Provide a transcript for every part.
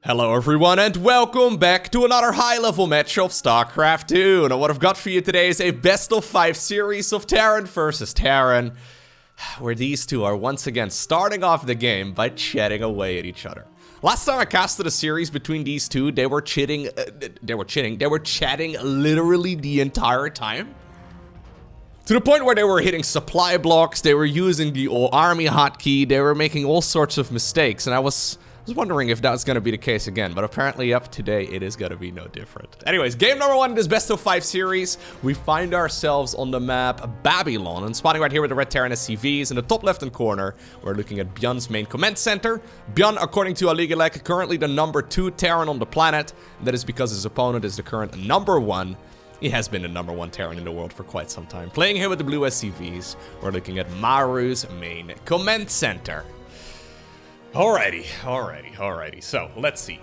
Hello everyone and welcome back to another high-level match of StarCraft 2. And what I've got for you today is a best of 5 series of Terran versus Terran, where these two are once again starting off the game by chatting away at each other. Last time I casted a series between these two, they were chatting literally the entire time. To the point where they were hitting supply blocks, they were using the all-army hotkey, they were making all sorts of mistakes, and I was wondering if that's gonna be the case again, but apparently up today it is gonna be no different. Anyways, game number 1 in this best of 5 series, we find ourselves on the map Babylon, and spawning right here with the red Terran SCVs. In the top left-hand corner, we're looking at ByuN's main command center. ByuN, according to Aligalek, currently the number 2 Terran on the planet. That is because his opponent is the current number 1. He has been the number 1 Terran in the world for quite some time. Playing here with the blue SCVs, we're looking at Maru's main command center. Alrighty. So, let's see.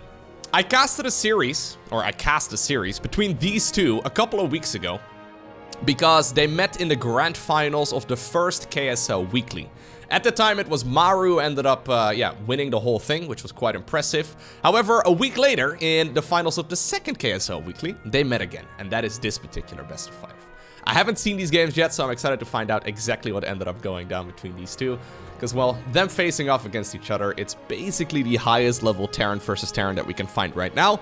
I cast a series between these two a couple of weeks ago because they met in the grand finals of the first KSL Weekly. At the time, it was Maru ended up, winning the whole thing, which was quite impressive. However, a week later, in the finals of the second KSL Weekly, they met again, and that is this particular best of 5. I haven't seen these games yet, so I'm excited to find out exactly what ended up going down between these two. Because, well, them facing off against each other, it's basically the highest level Terran versus Terran that we can find right now.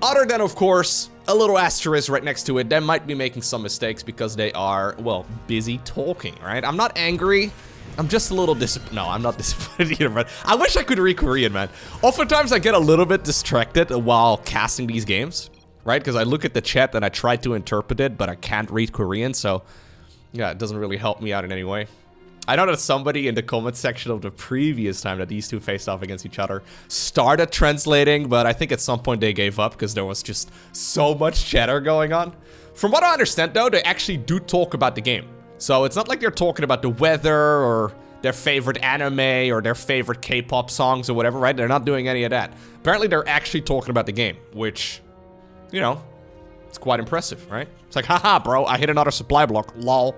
Other than, of course, a little asterisk right next to it, they might be making some mistakes because they are, well, busy talking, right? I'm not angry. I'm just a little disappointed. No, I'm not disappointed either, but I wish I could read Korean, man. Oftentimes, I get a little bit distracted while casting these games, right? Because I look at the chat and I try to interpret it, but I can't read Korean, so yeah, it doesn't really help me out in any way. I know that somebody in the comment section of the previous time that these two faced off against each other started translating, but I think at some point they gave up because there was just so much chatter going on. From what I understand, though, they actually do talk about the game. So it's not like they're talking about the weather or their favorite anime or their favorite K-pop songs or whatever, right? They're not doing any of that. Apparently, they're actually talking about the game, which, you know, it's quite impressive, right? It's like, haha, bro, I hit another supply block, lol.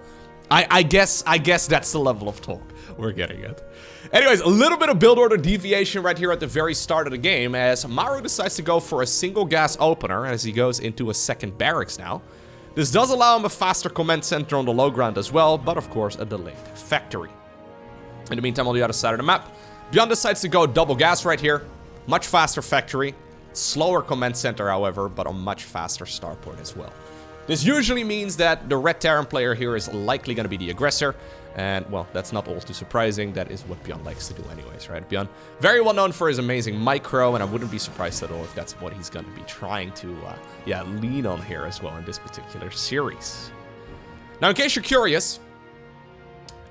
I guess that's the level of talk we're getting at. Anyways, a little bit of build order deviation right here at the very start of the game as Maru decides to go for a single gas opener as he goes into a second barracks now. This does allow him a faster command center on the low ground as well, but of course a delayed factory. In the meantime, on the other side of the map, ByuN decides to go double gas right here. Much faster factory, slower command center however, but a much faster starport as well. This usually means that the red Terran player here is likely going to be the aggressor. And, well, that's not all too surprising. That is what ByuN likes to do anyways, right? ByuN, very well known for his amazing micro, and I wouldn't be surprised at all if that's what he's going to be trying to, lean on here as well in this particular series. Now, in case you're curious,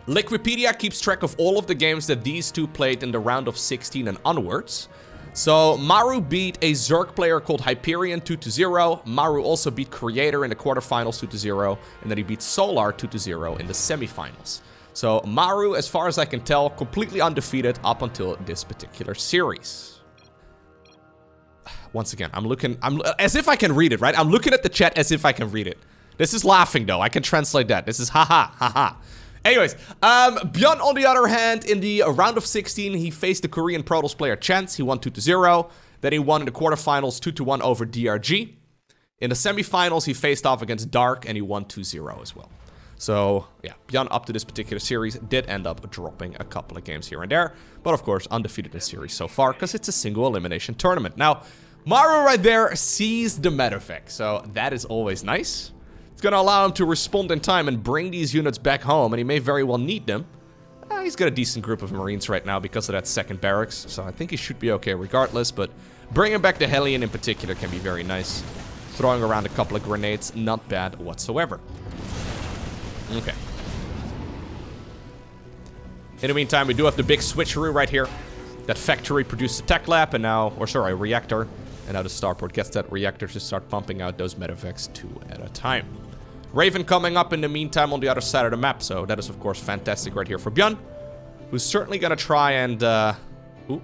Liquipedia keeps track of all of the games that these two played in the round of 16 and onwards. So, Maru beat a Zerg player called Hyperion 2-0. Maru also beat Creator in the quarterfinals 2-0. And then he beat Solar 2-0 in the semifinals. So, Maru, as far as I can tell, completely undefeated up until this particular series. Once again, I'm as if I can read it, right? I'm looking at the chat as if I can read it. This is laughing, though. I can translate that. This is haha. Anyways, ByuN, on the other hand, in the round of 16, he faced the Korean Protoss player Chance. He won 2-0. Then he won in the quarterfinals 2-1 over DRG. In the semifinals, he faced off against Dark, and he won 2-0 as well. So, yeah, ByuN up to this particular series did end up dropping a couple of games here and there. But, of course, undefeated in the series so far, because it's a single elimination tournament. Now, Maru right there sees the medevac, so that is always nice. It's going to allow him to respond in time and bring these units back home, and he may very well need them. He's got a decent group of Marines right now because of that second barracks, so I think he should be okay regardless, but bringing back the Hellion in particular can be very nice. Throwing around a couple of grenades, not bad whatsoever. Okay. In the meantime, we do have the big switcheroo right here. That factory produced a tech lab, and now, a reactor. And now the starport gets that reactor to start pumping out those medevacs 2 at a time. Raven coming up in the meantime on the other side of the map, so that is of course fantastic right here for ByuN, who's certainly gonna try and, ooh,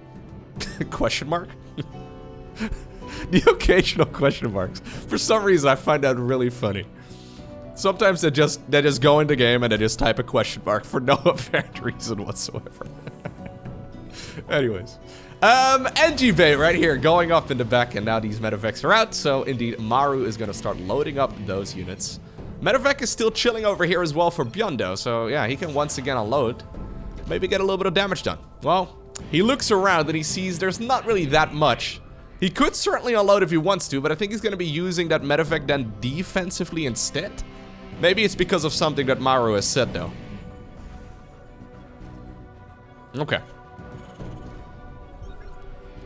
question mark? The occasional question marks. For some reason, I find that really funny. Sometimes they just go in the game and they just type a question mark for no apparent reason whatsoever. Anyways. NG bait right here, going up in the back, and now these medevacs are out, so indeed, Maru is gonna start loading up those units. Medevac is still chilling over here as well for ByuN though, so yeah, he can once again unload. Maybe get a little bit of damage done. Well, he looks around and he sees there's not really that much. He could certainly unload if he wants to, but I think he's gonna be using that medevac then defensively instead. Maybe it's because of something that Maru has said though. Okay.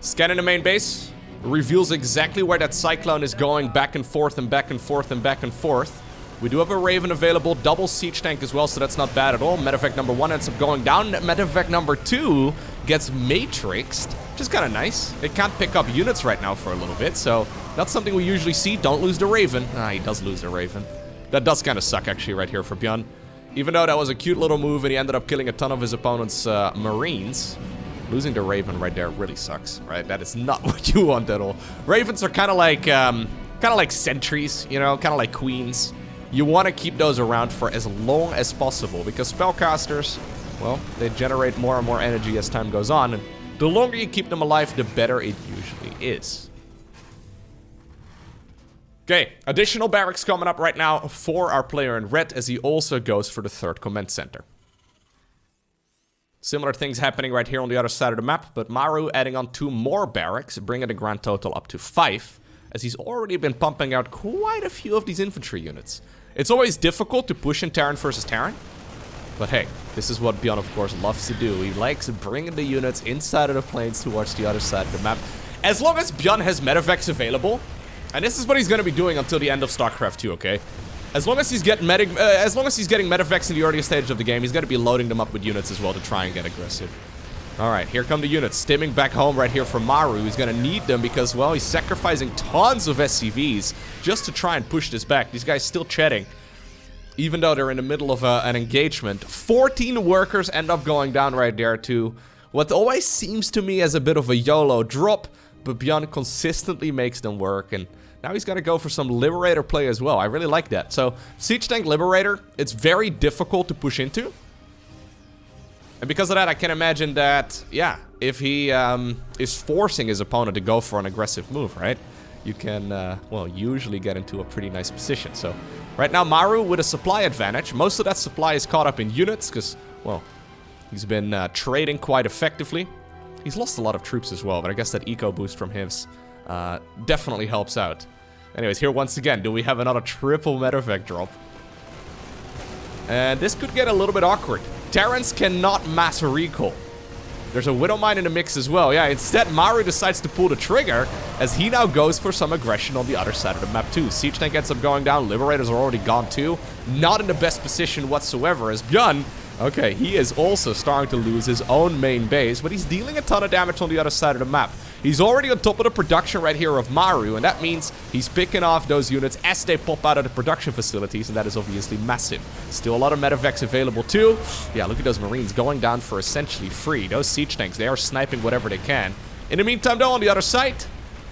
Scanning the main base. Reveals exactly where that Cyclone is going, back and forth and back and forth and back and forth. We do have a Raven available, double siege tank as well, so that's not bad at all. Medevac number 1 ends up going down. Medevac number 2 gets matrixed, which is kind of nice. It can't pick up units right now for a little bit, so that's something we usually see. Don't lose the Raven. Ah, he does lose the Raven. That does kind of suck actually right here for ByuN. Even though that was a cute little move and he ended up killing a ton of his opponent's Marines, losing the Raven right there really sucks, right? That is not what you want at all. Ravens are kind of like sentries, you know, kind of like queens. You want to keep those around for as long as possible because spellcasters, well, they generate more and more energy as time goes on, and the longer you keep them alive, the better it usually is. Okay, additional barracks coming up right now for our player in red as he also goes for the 3rd command center. Similar things happening right here on the other side of the map, but Maru adding on 2 more barracks, bringing the grand total up to 5, as he's already been pumping out quite a few of these infantry units. It's always difficult to push in Terran versus Terran, but hey, this is what ByuN of course loves to do. He likes bringing the units inside of the planes towards the other side of the map. As long as ByuN has medevacs available, and this is what he's going to be doing until the end of StarCraft 2, okay? As long as he's getting medevacs in the earlier stage of the game, he's going to be loading them up with units as well to try and get aggressive. Alright, here come the units. Stimming back home right here for Maru. He's going to need them because, well, he's sacrificing tons of SCVs just to try and push this back. These guys still chatting, even though they're in the middle of an engagement. 14 workers end up going down right there to what always seems to me as a bit of a YOLO drop, but ByuN consistently makes them work, and now he's got to go for some Liberator play as well. I really like that. So, Siege Tank Liberator, it's very difficult to push into. And because of that, I can imagine that, yeah, if he is forcing his opponent to go for an aggressive move, right? You can, well, usually get into a pretty nice position. So, right now, Maru with a supply advantage. Most of that supply is caught up in units because, well, he's been trading quite effectively. He's lost a lot of troops as well, but I guess that eco boost from him definitely helps out. Anyways, here once again, do we have another triple medevac drop? And this could get a little bit awkward. Terrans cannot mass recall. There's a Widow Mine in the mix as well. Yeah, instead, Maru decides to pull the trigger as he now goes for some aggression on the other side of the map too. Siege Tank ends up going down. Liberators are already gone too. Not in the best position whatsoever as ByuN, okay, he is also starting to lose his own main base, but he's dealing a ton of damage on the other side of the map. He's already on top of the production right here of Maru, and that means he's picking off those units as they pop out of the production facilities, and that is obviously massive. Still a lot of medevacs available too. Yeah, look at those Marines going down for essentially free. Those siege tanks, they are sniping whatever they can. In the meantime, though, on the other side,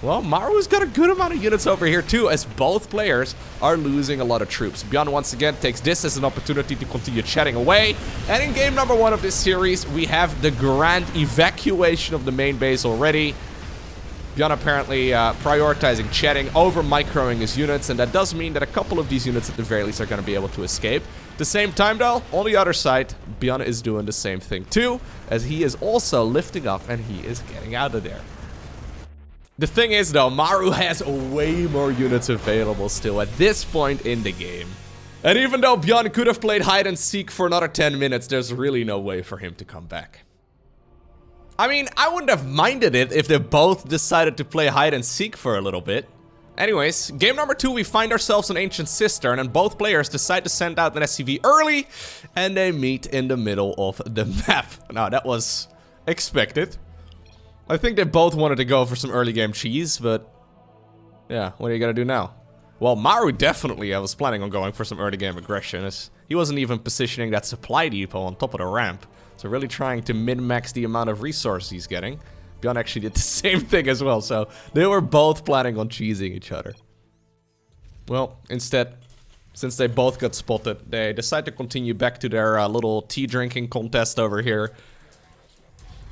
well, Maru's got a good amount of units over here too, as both players are losing a lot of troops. ByuN once again takes this as an opportunity to continue chatting away. And in game number 1 of this series, we have the grand evacuation of the main base already. ByuN apparently prioritizing chatting over microing his units, and that does mean that a couple of these units at the very least are going to be able to escape. At the same time though, on the other side, ByuN is doing the same thing too, as he is also lifting up and he is getting out of there. The thing is though, Maru has way more units available still at this point in the game. And even though ByuN could have played hide and seek for another 10 minutes, there's really no way for him to come back. I mean, I wouldn't have minded it if they both decided to play hide and seek for a little bit. Anyways, game number 2, we find ourselves an Ancient Cistern, and both players decide to send out an SCV early, and they meet in the middle of the map. Now, that was expected. I think they both wanted to go for some early game cheese, but yeah, what are you gonna do now? Well, Maru definitely was planning on going for some early game aggression, as he wasn't even positioning that supply depot on top of the ramp. So really trying to min-max the amount of resources he's getting. ByuN actually did the same thing as well, so they were both planning on cheesing each other. Well, instead, since they both got spotted, they decide to continue back to their little tea drinking contest over here.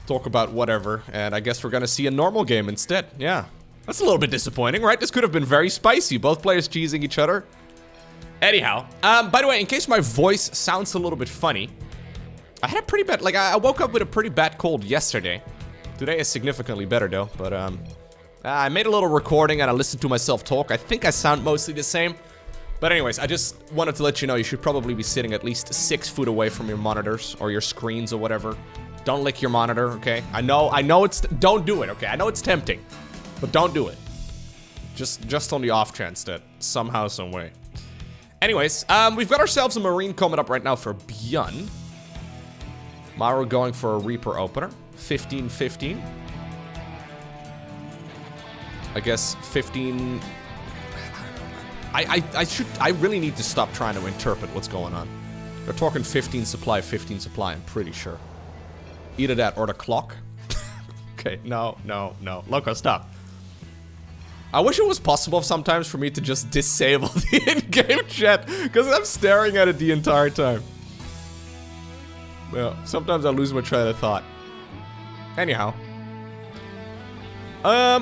talk about whatever, and I guess we're gonna see a normal game instead. Yeah. That's a little bit disappointing, right? This could have been very spicy. Both players cheesing each other. Anyhow, by the way, in case my voice sounds a little bit funny, I had a pretty bad, like, I woke up with a pretty bad cold yesterday. Today is significantly better, though, but, I made a little recording and I listened to myself talk. I think I sound mostly the same. But anyways, I just wanted to let you know you should probably be sitting at least 6 foot away from your monitors or your screens or whatever. Don't lick your monitor, okay? I know it's, don't do it, okay? I know it's tempting. But don't do it. Just on the off chance that somehow, some way. Anyways, we've got ourselves a Marine coming up right now for ByuN. Maru going for a Reaper opener. 15-15. I guess 15... I really need to stop trying to interpret what's going on. They're talking 15 supply, I'm pretty sure. Either that or the clock. Okay, no. Loko, stop. I wish it was possible sometimes for me to just disable the in-game chat, because I'm staring at it the entire time. Well, sometimes I lose my train of thought. Anyhow.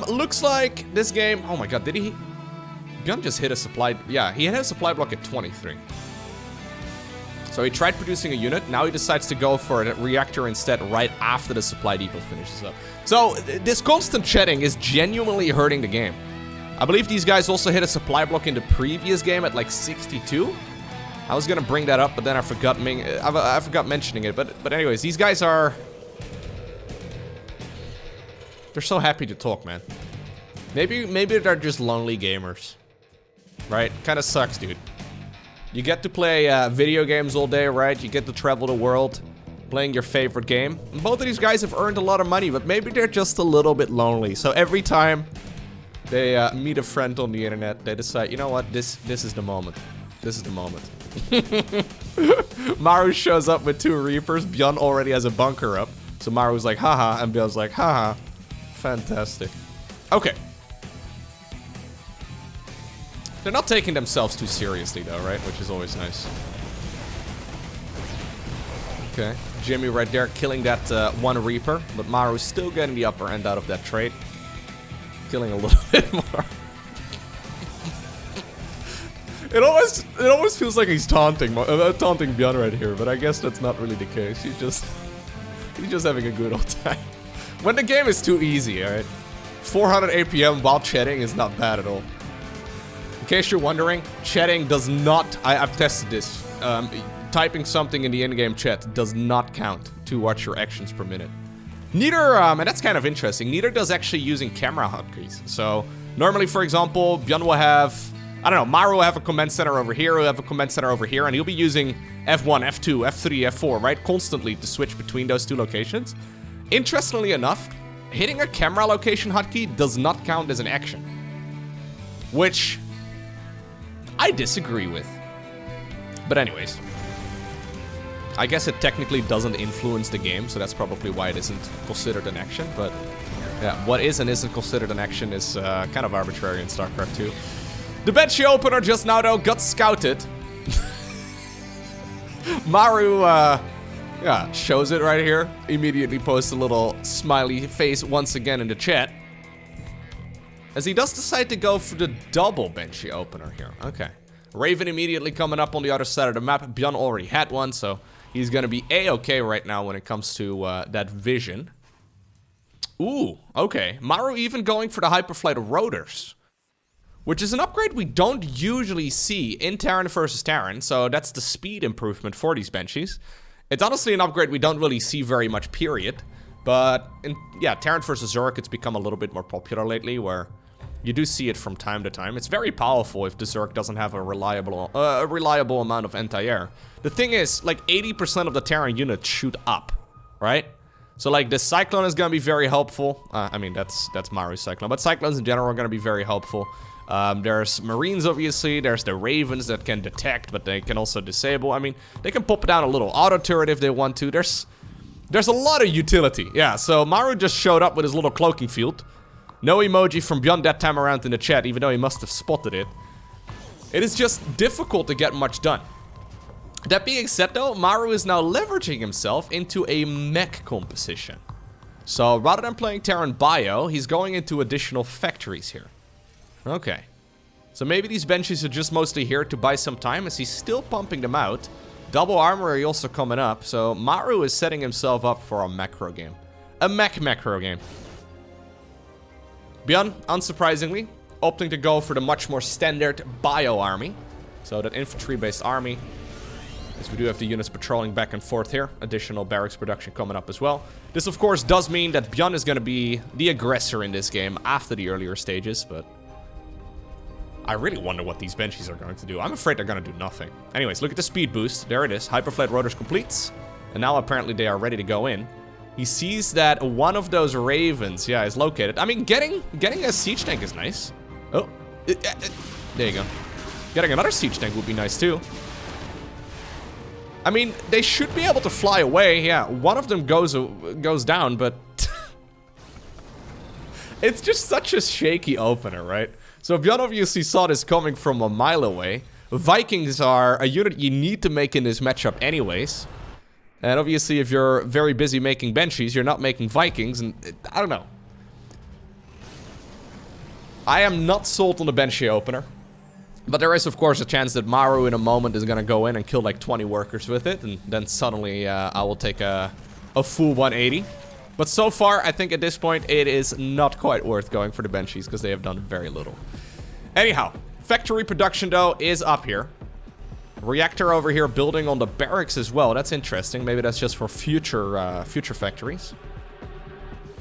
Looks like this game... Oh my god, did he... ByuN just hit a supply... Yeah, he hit a supply block at 23. So he tried producing a unit, now he decides to go for a reactor instead right after the supply depot finishes up. So, this constant chatting is genuinely hurting the game. I believe these guys also hit a supply block in the previous game at like 62. I was gonna bring that up, but then I forgot mentioning it. But anyways, these guys are... They're so happy to talk, man. Maybe they're just lonely gamers. Right? Kinda sucks, dude. You get to play video games all day, right? You get to travel the world, playing your favorite game. And both of these guys have earned a lot of money, but maybe they're just a little bit lonely. So every time they meet a friend on the internet, they decide, you know what, this is the moment. This is the moment. Maru shows up with 2 Reapers. ByuN already has a bunker up. So Maru's like, haha, and ByuN's like, haha. Fantastic. Okay. They're not taking themselves too seriously though, right? Which is always nice. Okay. Jimmy right there killing that 1 Reaper. But Maru's still getting the upper end out of that trade. Killing a little bit more. It almost feels like he's taunting ByuN right here, but I guess that's not really the case. He's just having a good old time. When the game is too easy, alright? 400 APM while chatting is not bad at all. In case you're wondering, chatting does not... I've tested this. Typing something in the in-game chat does not count to watch your actions per minute. Neither, and that's kind of interesting, neither does actually using camera hotkeys. So, normally, for example, ByuN will have... I don't know, Maru will have a command center over here, he'll have a command center over here, and he'll be using F1, F2, F3, F4, right? Constantly to switch between those 2 locations. Interestingly enough, hitting a camera location hotkey does not count as an action. Which... I disagree with. But anyways. I guess it technically doesn't influence the game, so that's probably why it isn't considered an action, but... Yeah, what is and isn't considered an action is kind of arbitrary in StarCraft 2. The Banshee opener just now, though, got scouted. Maru, yeah, shows it right here. Immediately posts a little smiley face once again in the chat. As he does decide to go for the double Banshee opener here. Okay. Raven immediately coming up on the other side of the map. ByuN already had one, so he's gonna be A-okay right now when it comes to that vision. Ooh, okay. Maru even going for the Hyperflight rotors. Which is an upgrade we don't usually see in Terran versus Terran, so that's the speed improvement for these Banshees. It's honestly an upgrade we don't really see very much, period. But, yeah, Terran versus Zerg, it's become a little bit more popular lately, where you do see it from time to time. It's very powerful if the Zerg doesn't have a reliable amount of anti-air. The thing is, like, 80% of the Terran units shoot up, right? So, like, the Cyclone is gonna be very helpful. I mean, that's Maru's Cyclone, but Cyclones in general are gonna be very helpful. There's Marines, obviously. There's the Ravens that can detect, but they can also disable. I mean, they can pop down a little auto turret if they want to. There's a lot of utility. Yeah, so Maru just showed up with his little cloaking field. No emoji from ByuN that time around in the chat, even though he must have spotted it. It is just difficult to get much done. That being said, though, Maru is now leveraging himself into a mech composition. So rather than playing Terran Bio, he's going into additional factories here. Okay. So maybe these benches are just mostly here to buy some time as he's still pumping them out. Double armory also coming up. So Maru is setting himself up for a macro game. A macro game. ByuN, unsurprisingly, opting to go for the much more standard Bio army. So that infantry-based army. As we do have the units patrolling back and forth here. Additional barracks production coming up as well. This, of course, does mean that ByuN is going to be the aggressor in this game after the earlier stages, but I really wonder what these benchies are going to do. I'm afraid they're going to do nothing. Anyways, look at the speed boost. There it is. Hyperflight rotors completes. And now apparently they are ready to go in. He sees that one of those ravens, yeah, is located. I mean, getting a siege tank is nice. Oh, there you go. Getting another siege tank would be nice too. I mean, they should be able to fly away. Yeah, one of them goes down, but it's just such a shaky opener, right? So ByuN obviously saw this coming from a mile away. Vikings are a unit you need to make in this matchup anyways. And obviously if you're very busy making benchies, you're not making Vikings, and I don't know. I am not sold on the benchy opener. But there is of course a chance that Maru in a moment is gonna go in and kill like 20 workers with it, and then suddenly I will take a full 180. But so far, I think at this point, it is not quite worth going for the benchies because they have done very little. Anyhow, factory production, though, is up here. Reactor over here building on the barracks as well. That's interesting. Maybe that's just for future factories.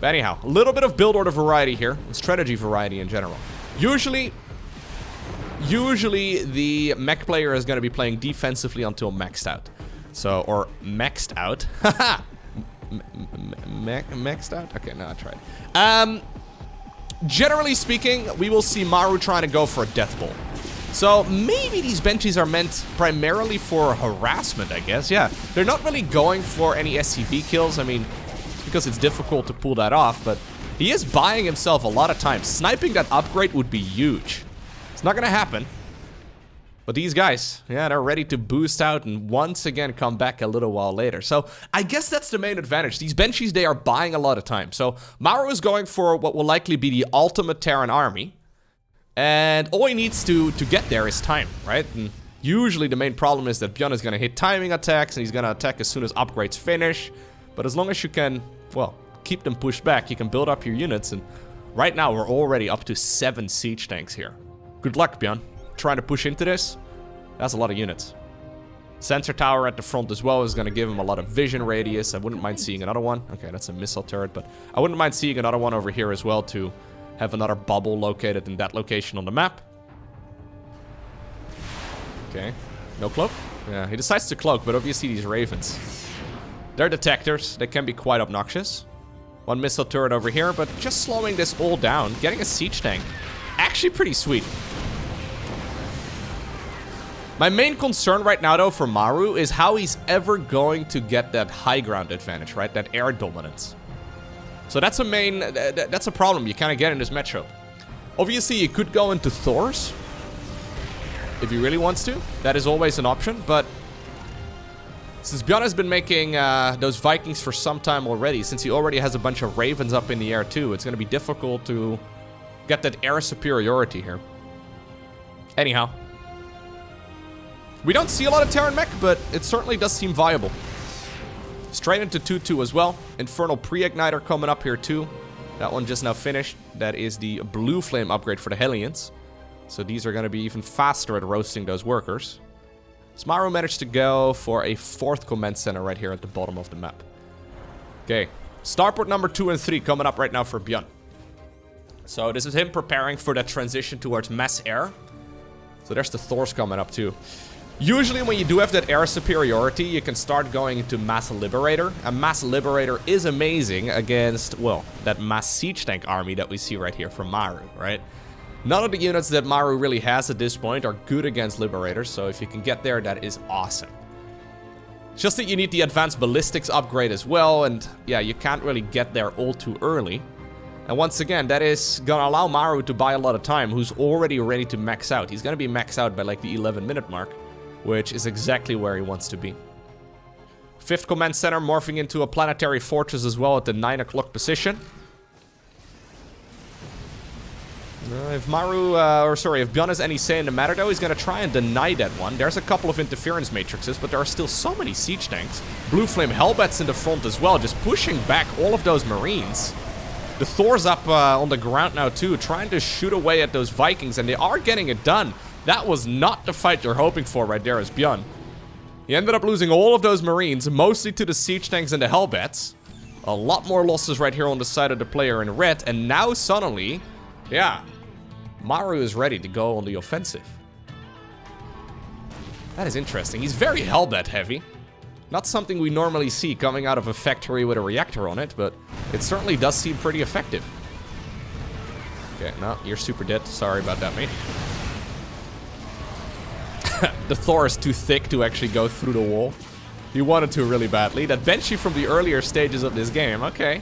But anyhow, a little bit of build order variety here. And strategy variety in general. Usually the mech player is going to be playing defensively until maxed out. So, or maxed out. Haha! Maxed out? Okay, no, I tried. Generally speaking, we will see Maru trying to go for a death bowl. So maybe these benchies are meant primarily for harassment, I guess. Yeah, they're not really going for any SCV kills. I mean, because it's difficult to pull that off, but he is buying himself a lot of time. Sniping that upgrade would be huge. It's not gonna happen. But these guys, yeah, they're ready to boost out and once again come back a little while later. So I guess that's the main advantage. These benchies, they are buying a lot of time. So Maru is going for what will likely be the ultimate Terran army. And all he needs to get there is time, right? And usually the main problem is that ByuN is going to hit timing attacks and he's going to attack as soon as upgrades finish. But as long as you can, well, keep them pushed back, you can build up your units. And right now we're already up to 7 siege tanks here. Good luck, ByuN. Trying to push into this. That's a lot of units. Sensor tower at the front as well is going to give him a lot of vision radius. I wouldn't mind seeing another one. Okay, that's a missile turret, but I wouldn't mind seeing another one over here as well to have another bubble located in that location on the map. Okay, no cloak? Yeah, he decides to cloak, but obviously these ravens, they're detectors. They can be quite obnoxious. One missile turret over here, but just slowing this all down. Getting a siege tank. Actually pretty sweet. My main concern right now, though, for Maru is how he's ever going to get that high ground advantage, right? That air dominance. So that's a problem you kind of get in this matchup. Obviously, you could go into Thors if he really wants to. That is always an option, but since ByuN has been making those Vikings for some time already, since he already has a bunch of ravens up in the air too, it's going to be difficult to get that air superiority here. Anyhow. We don't see a lot of Terran mech, but it certainly does seem viable. Straight into 2-2 as well. Infernal Pre-Igniter coming up here too. That one just now finished. That is the Blue Flame upgrade for the Hellions. So these are going to be even faster at roasting those workers. Maru managed to go for a 4th command center right here at the bottom of the map. Okay, starport number 2 and 3 coming up right now for ByuN. So this is him preparing for that transition towards mass air. So there's the Thors coming up too. Usually when you do have that air superiority, you can start going into Mass Liberator. And Mass Liberator is amazing against, well, that Mass Siege Tank army that we see right here from Maru, right? None of the units that Maru really has at this point are good against Liberators, so if you can get there, that is awesome. It's just that you need the Advanced Ballistics upgrade as well, and yeah, you can't really get there all too early. And once again, that is gonna allow Maru to buy a lot of time, who's already ready to max out. He's gonna be maxed out by like the 11-minute mark. Which is exactly where he wants to be. 5th command center morphing into a planetary fortress as well at the 9 o'clock position. If Maru, if ByuN has any say in the matter though, he's gonna try and deny that one. There's a couple of interference matrices, but there are still so many siege tanks. Blue Flame Hellbats in the front as well, just pushing back all of those Marines. The Thor's up on the ground now too, trying to shoot away at those Vikings, and they are getting it done. That was not the fight you're hoping for right there as ByuN. He ended up losing all of those Marines, mostly to the siege tanks and the Hellbats. A lot more losses right here on the side of the player in red, and now suddenly, yeah, Maru is ready to go on the offensive. That is interesting. He's very Hellbat heavy. Not something we normally see coming out of a factory with a reactor on it, but it certainly does seem pretty effective. Okay, no, you're super dead. Sorry about that, mate. The Thor is too thick to actually go through the wall. He wanted to really badly. That Banshee from the earlier stages of this game, okay.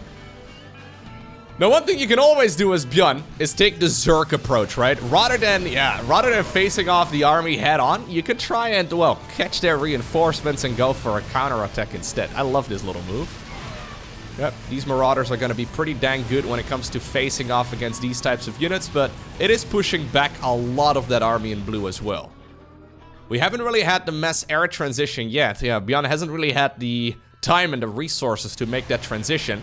Now, one thing you can always do as ByuN is take the Zerg approach, right? Rather than facing off the army head on, you can try and, well, catch their reinforcements and go for a counterattack instead. I love this little move. Yep, these Marauders are going to be pretty dang good when it comes to facing off against these types of units, but it is pushing back a lot of that army in blue as well. We haven't really had the mass air transition yet. Yeah, ByuN hasn't really had the time and the resources to make that transition.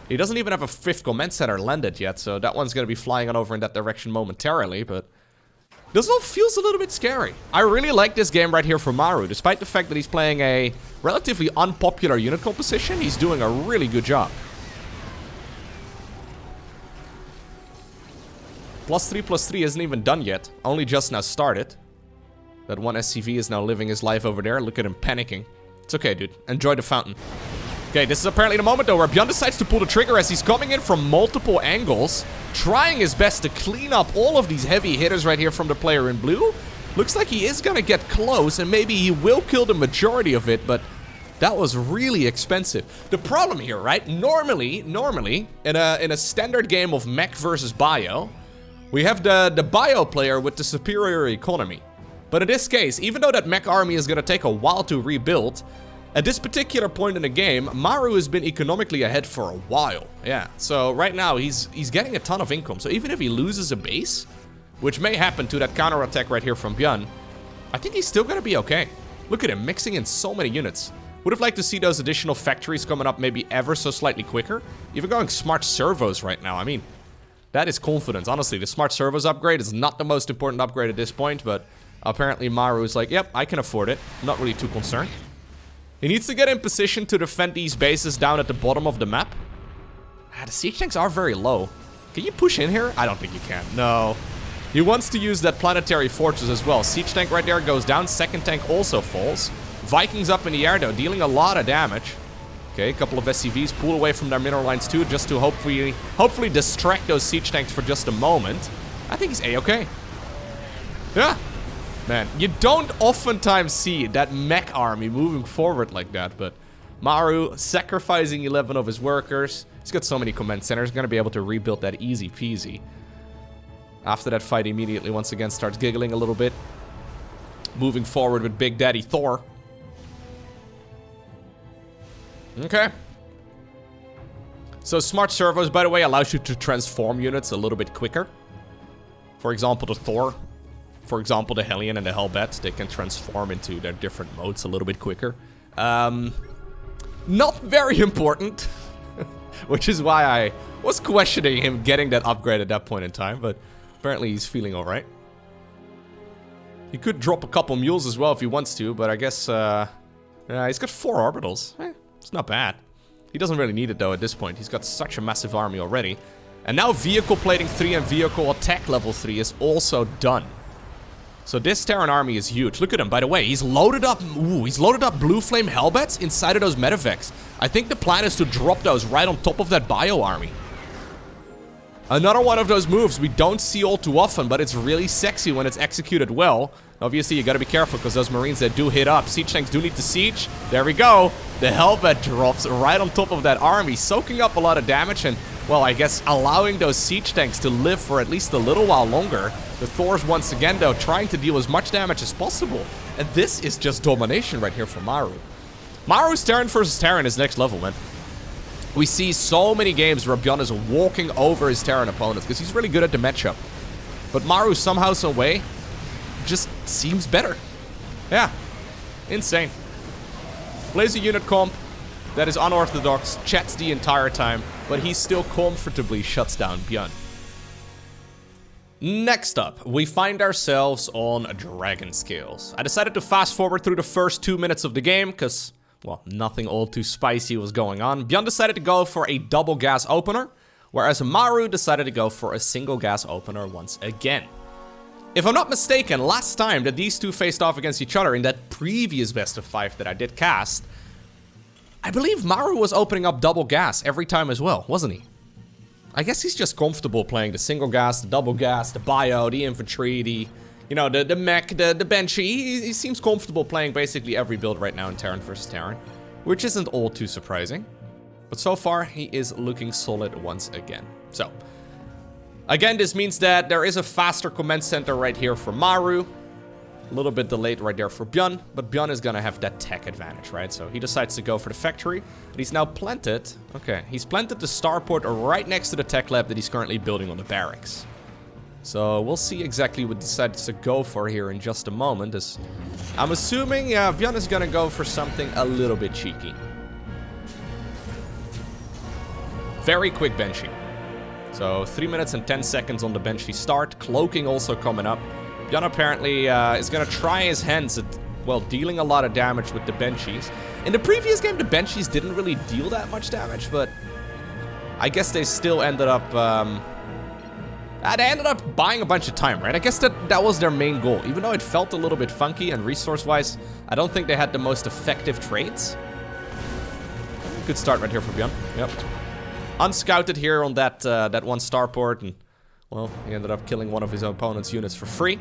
He doesn't even have a 5th command center landed yet, so that one's going to be flying on over in that direction momentarily, but this one feels a little bit scary. I really like this game right here for Maru. Despite the fact that he's playing a relatively unpopular unit composition, he's doing a really good job. +3/+3 isn't even done yet, only just now started. That one SCV is now living his life over there. Look at him panicking. It's okay, dude. Enjoy the fountain. Okay, this is apparently the moment, though, where ByuN decides to pull the trigger as he's coming in from multiple angles, trying his best to clean up all of these heavy hitters right here from the player in blue. Looks like he is going to get close, and maybe he will kill the majority of it, but that was really expensive. The problem here, right? Normally, in a standard game of mech versus bio, we have the bio player with the superior economy. But in this case, even though that mech army is going to take a while to rebuild, at this particular point in the game, Maru has been economically ahead for a while. Yeah, so right now he's getting a ton of income. So even if he loses a base, which may happen to that counterattack right here from ByuN, I think he's still going to be okay. Look at him mixing in so many units. Would have liked to see those additional factories coming up maybe ever so slightly quicker. Even going smart servos right now, I mean, that is confidence. Honestly, the smart servos upgrade is not the most important upgrade at this point, but apparently Maru is like, yep, I can afford it. I'm not really too concerned. He needs to get in position to defend these bases down at the bottom of the map. The siege tanks are very low. Can you push in here? I don't think you can. No. He wants to use that planetary fortress as well. Siege tank right there goes down. Second tank also falls. Vikings up in the air, though, dealing a lot of damage. Okay, a couple of SCVs pull away from their mineral lines, too, just to hopefully distract those siege tanks for just a moment. I think he's A-okay. Yeah. Man, you don't oftentimes see that mech army moving forward like that, but Maru sacrificing 11 of his workers. He's got so many command centers, going to be able to rebuild that easy peasy. After that fight, immediately once again starts giggling a little bit. Moving forward with Big Daddy Thor. Okay. So smart servos, by the way, allows you to transform units a little bit quicker. For example, the Thor. For example, the Hellion and the Hellbat, they can transform into their different modes a little bit quicker. Not very important, which is why I was questioning him getting that upgrade at that point in time, but apparently he's feeling alright. He could drop a couple mules as well if he wants to, but I guess, he's got 4 orbitals. It's not bad. He doesn't really need it, though, at this point. He's got such a massive army already. And now Vehicle Plating 3 and Vehicle Attack Level 3 is also done. So this Terran army is huge. Look at him, by the way. He's loaded up. Ooh, he's loaded up Blue Flame Hellbats inside of those Medivacs. I think the plan is to drop those right on top of that bio army. Another one of those moves we don't see all too often, but it's really sexy when it's executed well. Obviously, you gotta be careful because those Marines that do hit up, siege tanks do need to siege. There we go. The Hellbat drops right on top of that army, soaking up a lot of damage and, well, I guess allowing those siege tanks to live for at least a little while longer. The Thors, once again, though, trying to deal as much damage as possible. And this is just domination right here for Maru. Maru's Terran versus Terran is next level, man. We see so many games where ByuN is walking over his Terran opponents because he's really good at the matchup. But Maru somehow, some way, just seems better. Yeah, insane. Plays a unit comp that is unorthodox, chats the entire time, but he still comfortably shuts down ByuN. Next up, we find ourselves on Dragon Scales. I decided to fast forward through the first 2 minutes of the game because, well, nothing all too spicy was going on. ByuN decided to go for a double gas opener, whereas Maru decided to go for a single gas opener once again. If I'm not mistaken, last time that these two faced off against each other in that previous best of 5 that I did cast, I believe Maru was opening up double gas every time as well, wasn't he? I guess he's just comfortable playing the single gas, the double gas, the bio, the infantry, the mech, the benchy. He seems comfortable playing basically every build right now in Terran versus Terran, which isn't all too surprising. But so far, he is looking solid once again. So, again, this means that there is a faster command center right here for Maru. A little bit delayed right there for ByuN, but ByuN is gonna have that tech advantage, right? So he decides to go for the factory, and he's now planted. Okay, he's planted the starport right next to the tech lab that he's currently building on the barracks. So we'll see exactly what he decides to go for here in just a moment. As I'm assuming, yeah, ByuN is gonna go for something a little bit cheeky. Very quick benching. So 3 minutes and 10 seconds on the benchy start. Cloaking also coming up. ByuN apparently is going to try his hands at, well, dealing a lot of damage with the benchies. In the previous game, the benchies didn't really deal that much damage, but I guess they still ended up... they ended up buying a bunch of time, right? I guess that was their main goal. Even though it felt a little bit funky and resource-wise, I don't think they had the most effective trades. Good start right here for ByuN. Yep. Unscouted here on that one starport, and... well, he ended up killing one of his opponent's units for free.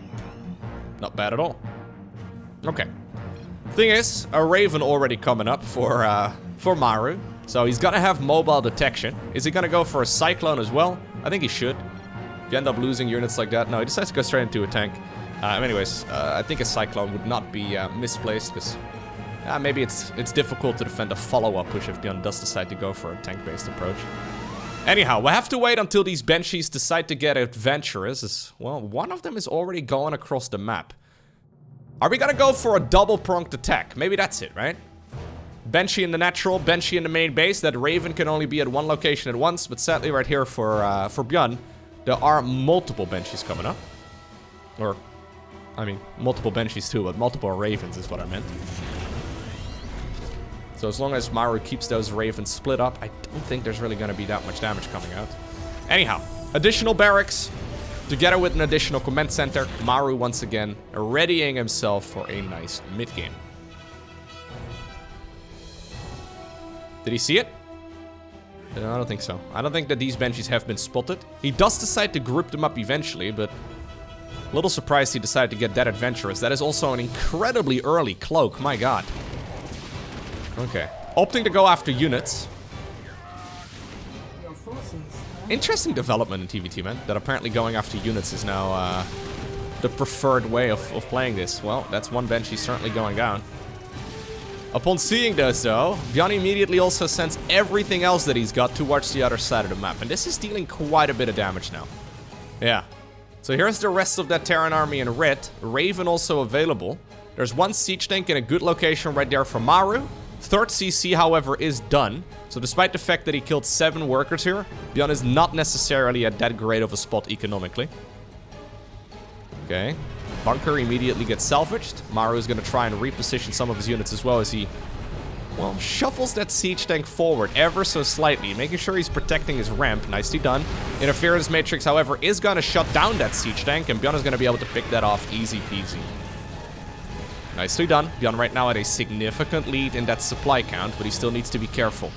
Not bad at all. Okay. Thing is, a Raven already coming up for Maru. So he's gonna have mobile detection. Is he gonna go for a Cyclone as well? I think he should. If you end up losing units like that. No, he decides to go straight into a tank. Anyways, I think a Cyclone would not be misplaced, because maybe it's difficult to defend a follow-up push if ByuN does decide to go for a tank-based approach. Anyhow, we'll have to wait until these benchies decide to get adventurous, as, well, one of them is already going across the map. Are we gonna go for a double-pronged attack? Maybe that's it, right? Benchy in the natural, benchy in the main base. That Raven can only be at one location at once, but sadly right here for ByuN, there are multiple benchies coming up. Or, I mean, multiple benchies too, but multiple Ravens is what I meant. So as long as Maru keeps those Ravens split up, I don't think there's really going to be that much damage coming out. Anyhow, additional barracks, together with an additional command center. Maru once again readying himself for a nice mid-game. Did he see it? No, I don't think so. I don't think that these benchies have been spotted. He does decide to group them up eventually, but... a little surprised he decided to get that adventurous. That is also an incredibly early cloak, my god. Okay. Opting to go after units. Interesting development in TVT, man. That apparently going after units is now the preferred way of playing this. Well, that's one bench he's certainly going down. Upon seeing this, though, ByuN immediately also sends everything else that he's got towards the other side of the map. And this is dealing quite a bit of damage now. Yeah. So here's the rest of that Terran army in red. Raven also available. There's one siege tank in a good location right there for Maru. Third CC, however, is done. So despite the fact that he killed 7 workers here, ByuN is not necessarily at that great of a spot economically. Okay. Bunker immediately gets salvaged. Maru is going to try and reposition some of his units as well as he, well, shuffles that siege tank forward ever so slightly, making sure he's protecting his ramp. Nicely done. Interference Matrix, however, is going to shut down that siege tank, and ByuN is going to be able to pick that off easy peasy. Nicely done. ByuN right now at a significant lead in that supply count, but he still needs to be careful.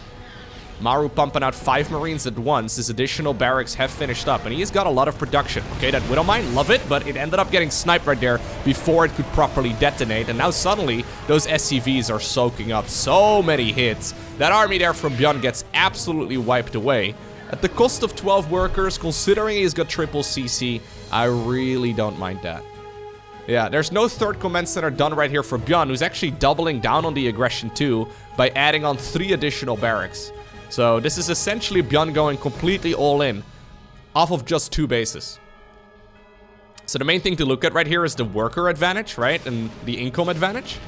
Maru pumping out 5 Marines at once. His additional barracks have finished up, and he has got a lot of production. Okay, that Widowmine, love it, but it ended up getting sniped right there before it could properly detonate, and now suddenly those SCVs are soaking up so many hits. That army there from ByuN gets absolutely wiped away. At the cost of 12 workers, considering he's got triple CC, I really don't mind that. Yeah, there's no third command center done right here for ByuN, who's actually doubling down on the aggression too by adding on 3 additional barracks. So this is essentially ByuN going completely all in off of just 2 bases. So the main thing to look at right here is the worker advantage, right? And the income advantage.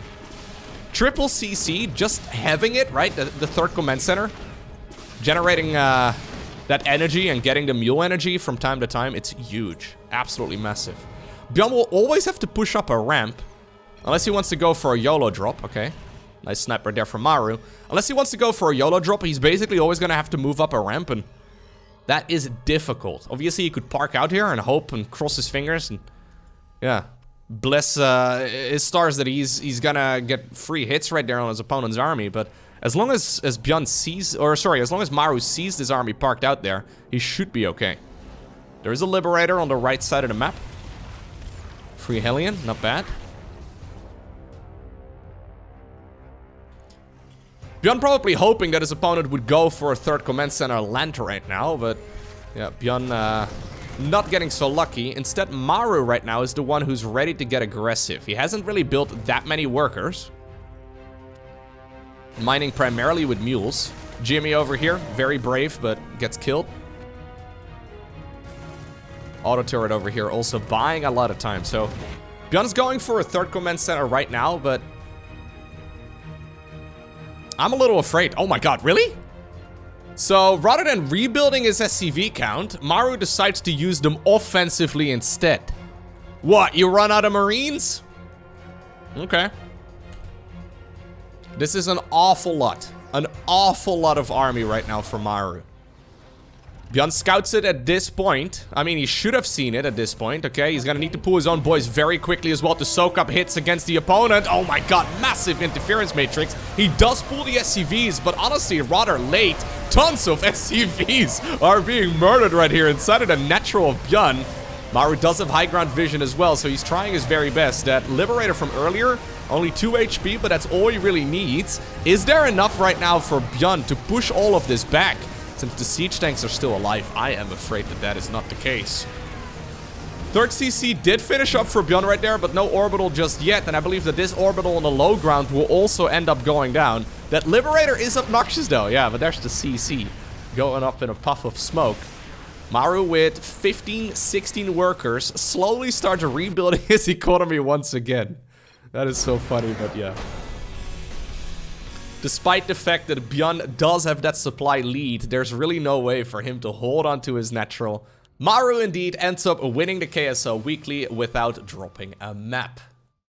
Triple CC, just having it, right? The third command center. Generating that energy and getting the mule energy from time to time. It's huge. Absolutely massive. ByuN will always have to push up a ramp. Unless he wants to go for a YOLO drop. Okay. Nice sniper there from Maru. Unless he wants to go for a YOLO drop, he's basically always going to have to move up a ramp. And that is difficult. Obviously, he could park out here and hope and cross his fingers. And yeah. Bless his stars that he's going to get free hits right there on his opponent's army. But as long as ByuN sees... Or sorry, as long as Maru sees this army parked out there, he should be okay. There is a Liberator on the right side of the map. Free Hellion, not bad. ByuN probably hoping that his opponent would go for a third command center land right now, but yeah, ByuN not getting so lucky. Instead, Maru right now is the one who's ready to get aggressive. He hasn't really built that many workers. Mining primarily with mules. Jimmy over here, very brave, but gets killed. Auto turret over here also buying a lot of time. So ByuN's going for a third command center right now, but I'm a little afraid. Oh my god, really? So rather than rebuilding his SCV count, Maru decides to use them offensively instead. What, you run out of Marines? Okay. This is an awful lot of army right now for Maru. ByuN scouts it at this point. I mean, he should have seen it at this point, okay? He's gonna need to pull his own boys very quickly as well to soak up hits against the opponent. Oh my god, massive interference matrix. He does pull the SCVs, but honestly, rather late. Tons of SCVs are being murdered right here inside of the natural of ByuN. Maru does have high ground vision as well, so he's trying his very best. That Liberator from earlier, only 2 HP, but that's all he really needs. Is there enough right now for ByuN to push all of this back? Since the siege tanks are still alive, I am afraid that that is not the case. Third CC did finish up for ByuN right there, but no orbital just yet. And I believe that this orbital on the low ground will also end up going down. That Liberator is obnoxious though. Yeah, but there's the CC going up in a puff of smoke. Maru with 15, 16 workers slowly starts rebuilding his economy once again. That is so funny, but yeah. Despite the fact that ByuN does have that supply lead, there's really no way for him to hold on to his natural. Maru indeed ends up winning the KSL weekly without dropping a map.